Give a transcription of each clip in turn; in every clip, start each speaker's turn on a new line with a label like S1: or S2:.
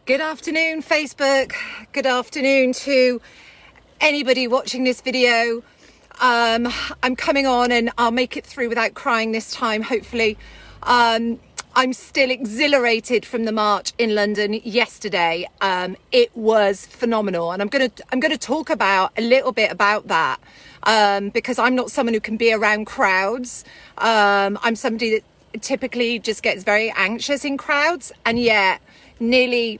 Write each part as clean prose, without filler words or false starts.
S1: Good afternoon, Facebook. Good afternoon to anybody watching this video. I'm coming on and I'll make it through without crying this time, hopefully. I'm still exhilarated from the march in London yesterday. It was phenomenal, and I'm gonna talk about a little bit about that because I'm not someone who can be around crowds. I'm somebody that typically just gets very anxious in crowds, and yet nearly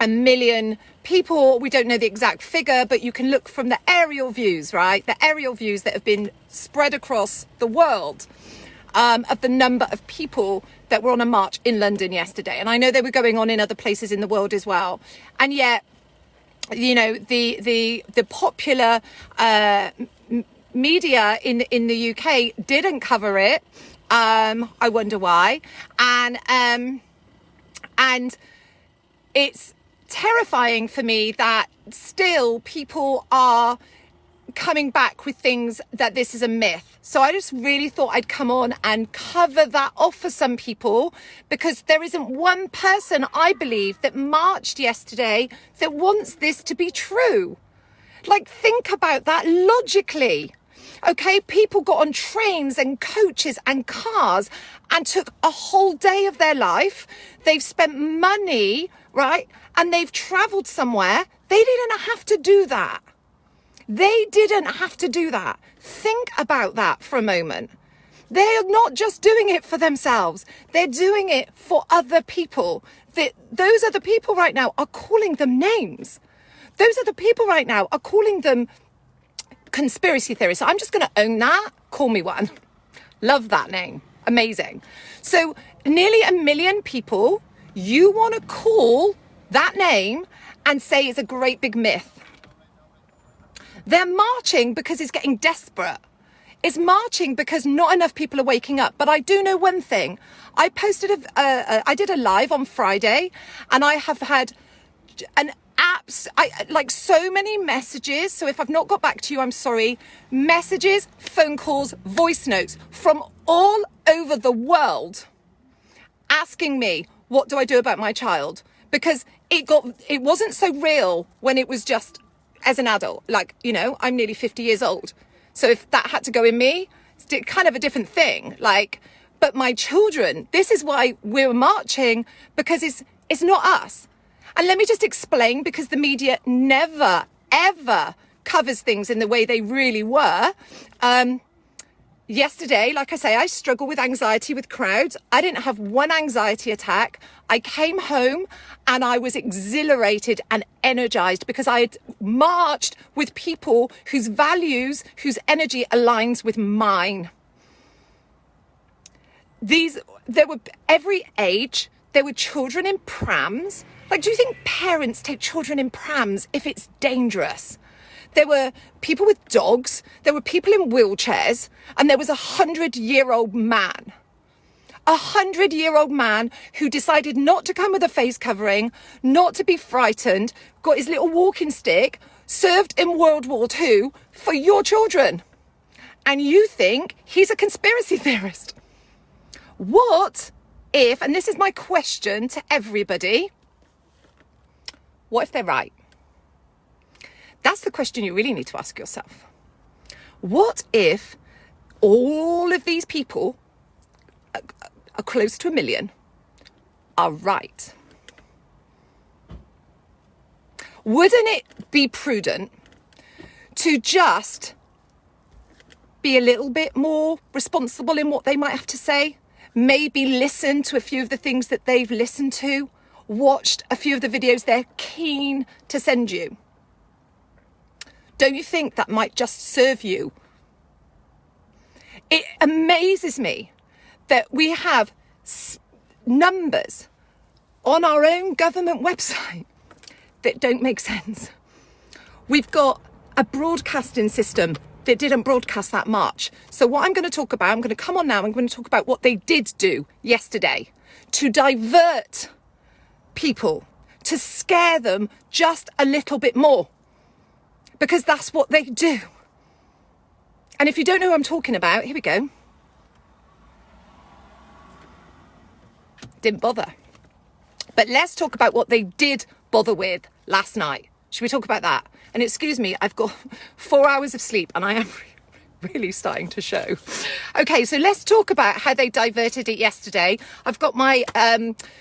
S1: 1 million people, we don't know the exact figure, but you can look from the aerial views, right? The aerial views that have been spread across the world of the number of people that were on a march in London yesterday. And I know they were going on in other places in the world as well. And yet, you know, the popular media in the UK didn't cover it. I wonder why. And it's terrifying for me that still people are coming back with things that this is a myth. So I just really thought I'd come on and cover that off for some people, because there isn't one person, I believe, that marched yesterday that wants this to be true. Like, think about that logically. Okay, people got on trains and coaches and cars and took a whole day of their life. They've spent money, right? And they've traveled somewhere. They didn't have to do that. They didn't have to do that. Think about that for a moment. They're not just doing it for themselves. They're doing it for other people. Those other people right now are calling them names. Those other people right now are calling them conspiracy theorists. So I'm just going to own that. Call me one. Love that name. Amazing. So nearly 1 million people, you want to call that name and say it's a great big myth. They're marching because it's getting desperate. It's marching because not enough people are waking up. But I do know one thing. I posted I did a live on Friday, and I have had like so many messages. So if I've not got back to you, I'm sorry. Messages, phone calls, voice notes from all over the world asking me, what do I do about my child? Because it wasn't so real when it was just as an adult. Like, you know, I'm nearly 50 years old. So if that had to go in me, it's kind of a different thing. Like, but my children, this is why we're marching, because it's not us. And let me just explain, because the media never, ever covers things in the way they really were. Yesterday, like I say, I struggle with anxiety with crowds. I didn't have one anxiety attack. I came home and I was exhilarated and energized because I had marched with people whose values, whose energy aligns with mine. There were every age. There were children in prams. Like, do you think parents take children in prams if it's dangerous? There were people with dogs, there were people in wheelchairs, and there was 100-year-old man. 100-year-old man who decided not to come with a face covering, not to be frightened, got his little walking stick, served in World War II for your children. And you think he's a conspiracy theorist. What if, and this is my question to everybody, what if they're right? That's the question you really need to ask yourself. What if all of these people, are close to 1 million, are right? Wouldn't it be prudent to just be a little bit more responsible in what they might have to say? Maybe listen to a few of the things that they've listened to, watched a few of the videos they're keen to send you. Don't you think that might just serve you? It amazes me that we have numbers on our own government website that don't make sense. We've got a broadcasting system that didn't broadcast that march. So what I'm going to talk about, I'm going to come on now, I'm going to talk about what they did do yesterday to divert people, to scare them just a little bit more. Because that's what they do. And if you don't know who I'm talking about, here we go. Didn't bother. But let's talk about what they did bother with last night. Should we talk about that? And excuse me, I've got 4 hours of sleep and I am really starting to show. Okay, so let's talk about how they diverted it yesterday. I've got my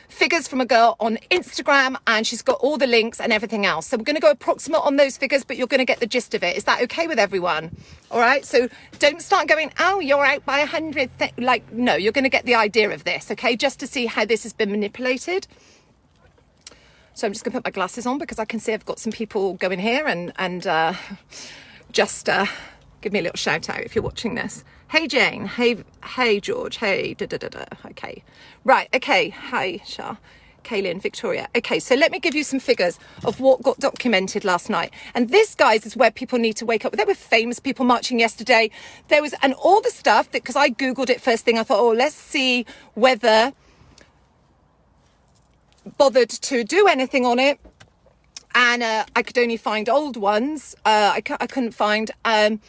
S1: figures from a girl on Instagram and she's got all the links and everything else. So we're going to go approximate on those figures, but you're going to get the gist of it. Is that okay with everyone? All right, so don't start going, oh, you're out by 100. Like, no, you're going to get the idea of this, okay? Just to see how this has been manipulated. So I'm just going to put my glasses on because I can see I've got some people going here and just give me a little shout out if you're watching this. Hey, Jane. Hey, George. Hey, da-da-da-da. Okay. Right. Okay. Hi, Shah. Kaylin, Victoria. Okay, so let me give you some figures of what got documented last night. And this, guys, is where people need to wake up. There were famous people marching yesterday. There was, and all the stuff that, because I Googled it first thing, I thought, oh, let's see whether bothered to do anything on it, and I could only find old ones. I couldn't find, and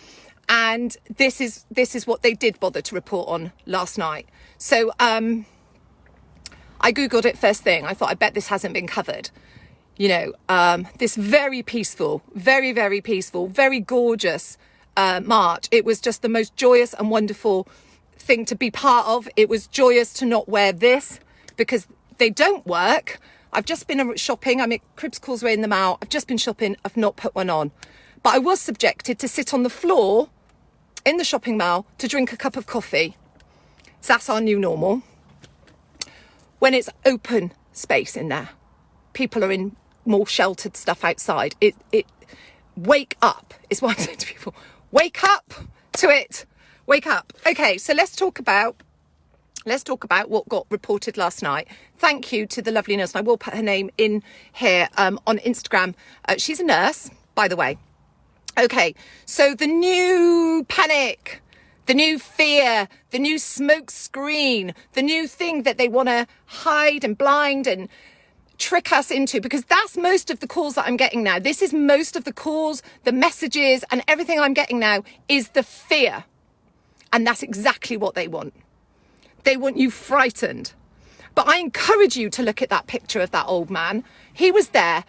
S1: this is what they did bother to report on last night. So I Googled it first thing. I thought, I bet this hasn't been covered. You know, this very peaceful, very peaceful, very gorgeous march. It was just the most joyous and wonderful thing to be part of. It was joyous to not wear this because they don't work. I've just been shopping. I'm at Cribs Causeway in the Mall. I've just been shopping. I've not put one on. But I was subjected to sit on the floor in the shopping mall to drink a cup of coffee. So that's our new normal. When it's open space in there, people are in more sheltered stuff outside. Wake up is what I'm saying to people. Wake up to it. Wake up. Okay, so let's talk about what got reported last night. Thank you to the lovely nurse. And I will put her name in here on Instagram. She's a nurse, by the way. Okay, so the new panic, the new fear, the new smoke screen, the new thing that they want to hide and blind and trick us into, because that's most of the calls that I'm getting now. This is most of the calls, the messages and everything I'm getting now is the fear. And that's exactly what they want. They want you frightened. But I encourage you to look at that picture of that old man. He was there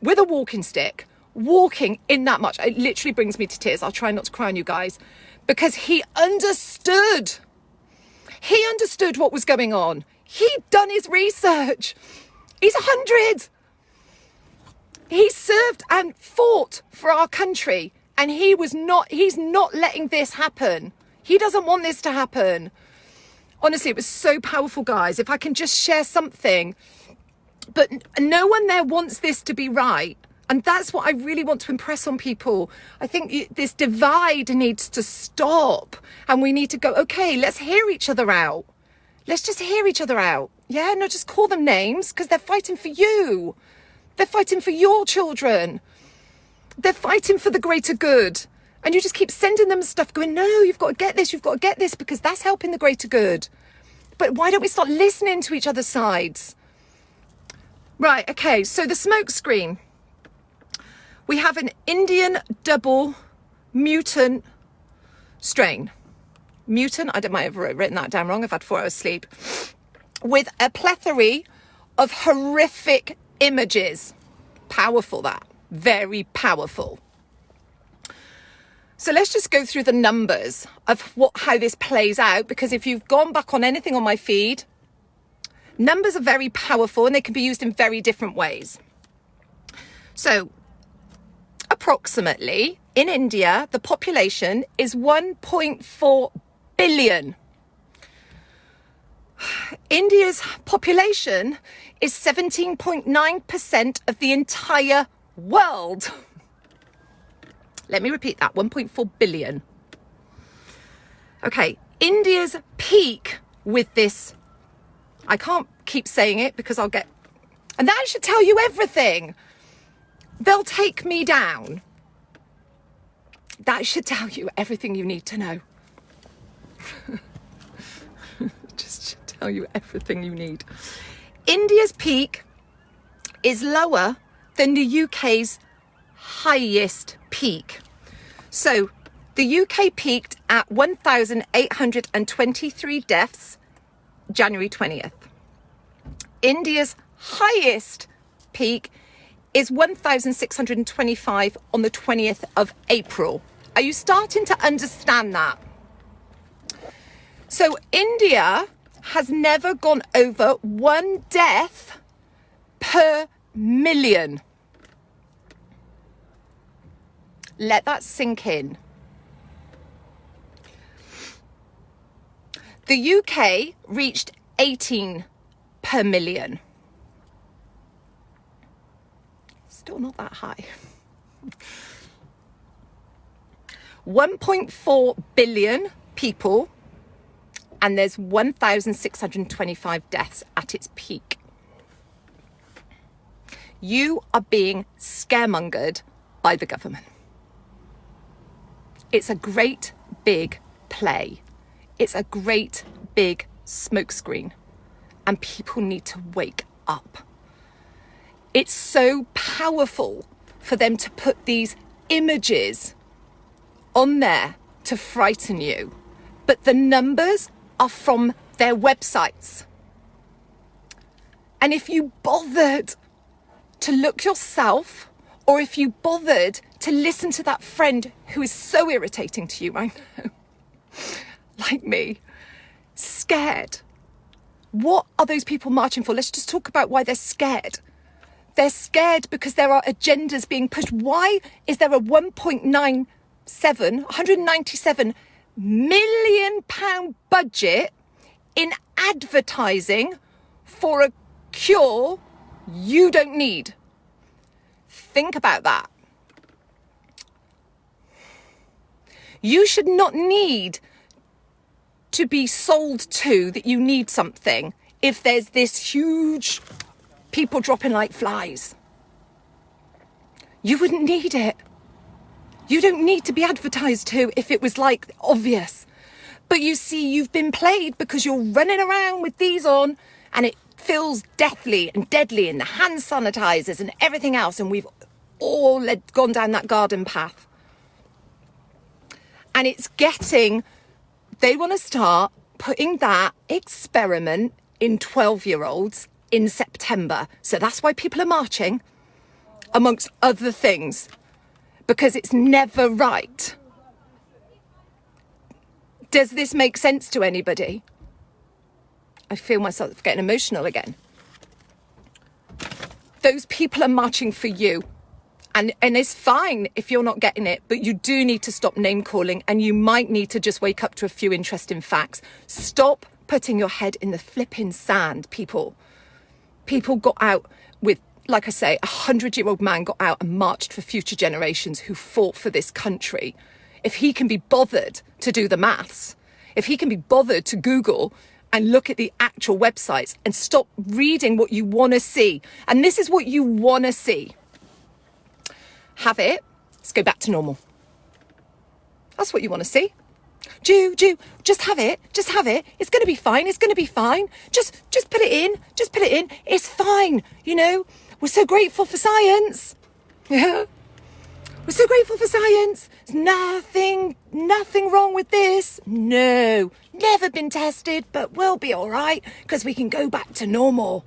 S1: with a walking stick, walking in that much. It literally brings me to tears. I'll try not to cry on you guys. Because he understood. He understood what was going on. He'd done his research. He's 100. He served and fought for our country. And he's not letting this happen. He doesn't want this to happen. Honestly, it was so powerful, guys. If I can just share something. But no one there wants this to be right. And that's what I really want to impress on people. I think this divide needs to stop. And we need to go, okay, let's hear each other out. Let's just hear each other out. Yeah, no, just call them names because they're fighting for you. They're fighting for your children. They're fighting for the greater good. And you just keep sending them stuff going, no, you've got to get this because that's helping the greater good. But why don't we start listening to each other's sides? Right, okay, so the smoke screen. We have an Indian double mutant strain. Mutant, I might have written that down wrong. I've had 4 hours sleep. With a plethora of horrific images. Powerful, that. Very powerful. So let's just go through the numbers of how this plays out, because if you've gone back on anything on my feed, numbers are very powerful and they can be used in very different ways. So approximately in India, the population is 1.4 billion. India's population is 17.9% of the entire world. Let me repeat that, 1.4 billion. Okay, India's peak with this, I can't keep saying it because I'll get, and that should tell you everything. They'll take me down. That should tell you everything you need to know. Just should tell you everything you need. India's peak is lower than the UK's highest peak. So the UK peaked at 1,823 deaths January 20th. India's highest peak is 1,625 on the 20th of April. Are you starting to understand that? So India has never gone over 1 death per million. Let that sink in. The UK reached 18 per million. Still not that high. 1.4 billion people, and there's 1,625 deaths at its peak. You are being scaremongered by the government. It's a great big play. It's a great big smokescreen, and people need to wake up. It's so powerful for them to put these images on there to frighten you, but the numbers are from their websites. And if you bothered to look yourself, or if you bothered to listen to that friend who is so irritating to you right now, like me, scared. What are those people marching for? Let's just talk about why they're scared. They're scared because there are agendas being pushed. Why is there a 197 million pound budget in advertising for a cure you don't need? Think about that. You should not need to be sold to that you need something if there's this huge people dropping like flies. You wouldn't need it. You don't need to be advertised to if it was like obvious. But you see, you've been played because you're running around with these on and it feels deathly and deadly, and the hand sanitizers and everything else, and we've all gone down that garden path. And it's they want to start putting that experiment in 12-year-olds in September. So that's why people are marching, amongst other things, because it's never right. Does this make sense to anybody? I feel myself getting emotional again. Those people are marching for you. And it's fine if you're not getting it, but you do need to stop name calling, and you might need to just wake up to a few interesting facts. Stop putting your head in the flipping sand, people. People got out with, like I say, 100-year-old man got out and marched for future generations who fought for this country. If he can be bothered to do the maths, if he can be bothered to Google and look at the actual websites and stop reading what you want to see. And this is what you want to see. Have it. Let's go back to normal. That's what you want to see. Jew, just have it. Just have it. It's going to be fine. It's going to be fine. Just put it in. Just put it in. It's fine. You know, we're so grateful for science. Yeah. We're so grateful for science. There's nothing wrong with this. No, never been tested, but we'll be all right because we can go back to normal.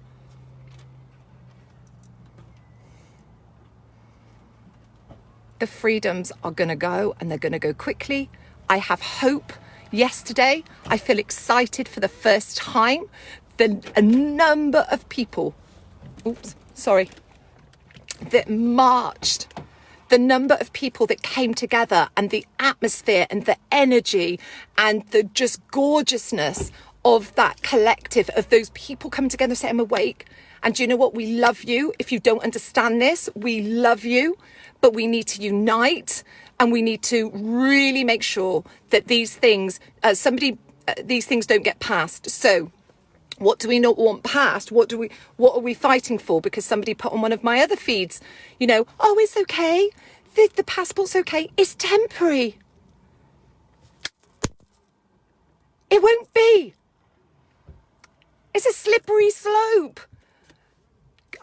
S1: The freedoms are going to go, and they're going to go quickly. I have hope. Yesterday, I feel excited for the first time. A number of people, that marched, the number of people that came together, and the atmosphere and the energy and the just gorgeousness of that collective, of those people coming together and saying, I'm awake. And do you know what? We love you. If you don't understand this, we love you. But we need to unite, and we need to really make sure that these things, these things don't get passed. So what do we not want passed? What are we fighting for? Because somebody put on one of my other feeds, oh, it's okay. The passport's okay. It's temporary. It won't be. It's a slippery slope.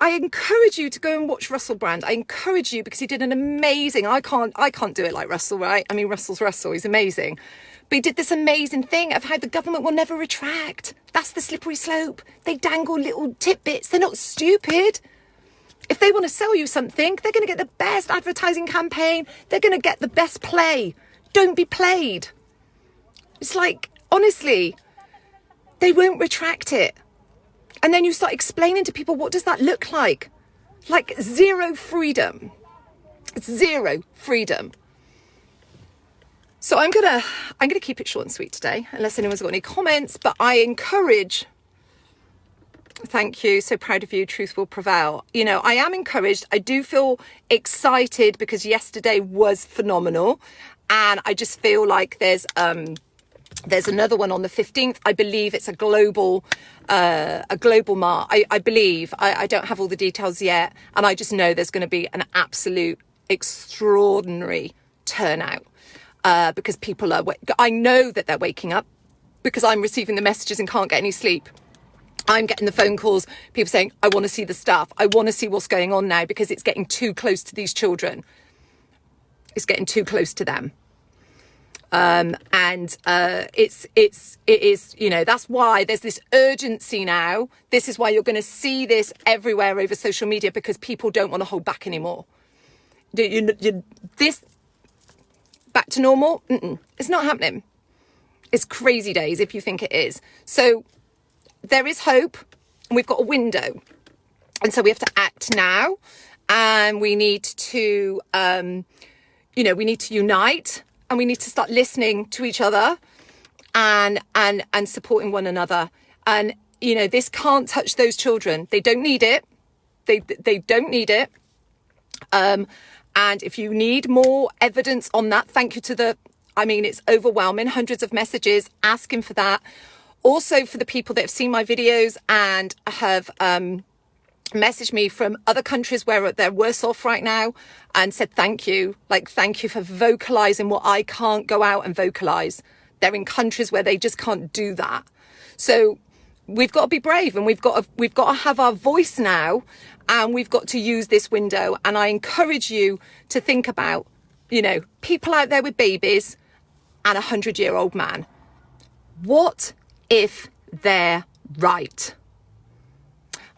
S1: I encourage you to go and watch Russell Brand. I encourage you because he did an amazing, I can't do it like Russell, right? I mean, Russell's Russell, he's amazing. But he did this amazing thing of how the government will never retract. That's the slippery slope. They dangle little tidbits. They're not stupid. If they want to sell you something, they're going to get the best advertising campaign. They're going to get the best play. Don't be played. It's like, honestly, they won't retract it. And then you start explaining to people, what does that look like? Like zero freedom. Zero freedom. So I'm gonna keep it short and sweet today, unless anyone's got any comments, but I encourage, thank you, so proud of you, truth will prevail. You know, I am encouraged. I do feel excited because yesterday was phenomenal. And I just feel like there's another one on the 15th. I believe it's a global march. I believe, I don't have all the details yet. And I just know there's going to be an absolute extraordinary turnout. Because people are, I know that they're waking up because I'm receiving the messages and can't get any sleep. I'm getting the phone calls, people saying, I want to see the stuff. I want to see what's going on now because it's getting too close to these children. It's getting too close to them. It is, you know, that's why there's this urgency now. This is why you're going to see this everywhere over social media because people don't want to hold back anymore. This back to normal? It's not happening. It's crazy days if you think it is. So there is hope and we've got a window. And so we have to act now and we need to, we need to unite and we need to start listening to each other and supporting one another. And, you know, this can't touch those children. They don't need it. They don't need it. And if you need more evidence on that, thank you to it's overwhelming, hundreds of messages asking for that. Also for the people that have seen my videos and have messaged me from other countries where they're worse off right now and said thank you. Like, thank you for vocalizing what I can't go out and vocalize. They're in countries where they just can't do that. So we've got to be brave and we've got to have our voice now. And we've got to use this window. And I encourage you to think about, you know, people out there with babies and a 100-year-old man. What if they're right?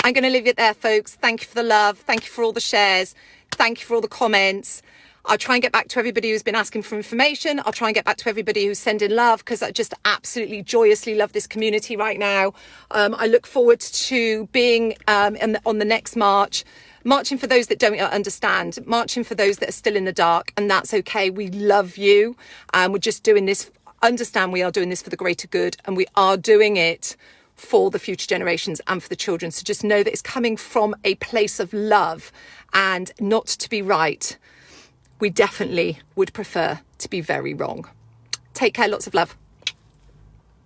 S1: I'm going to leave it there, folks. Thank you for the love. Thank you for all the shares. Thank you for all the comments. I'll try and get back to everybody who's been asking for information. I'll try and get back to everybody who's sending love because I just absolutely joyously love this community right now. I look forward to being on the next march, marching for those that don't understand, marching for those that are still in the dark, and that's okay. We love you, and we're just doing this. Understand we are doing this for the greater good, and we are doing it for the future generations and for the children. So just know that it's coming from a place of love and not to be right. We definitely would prefer to be very wrong. Take care. Lots of love.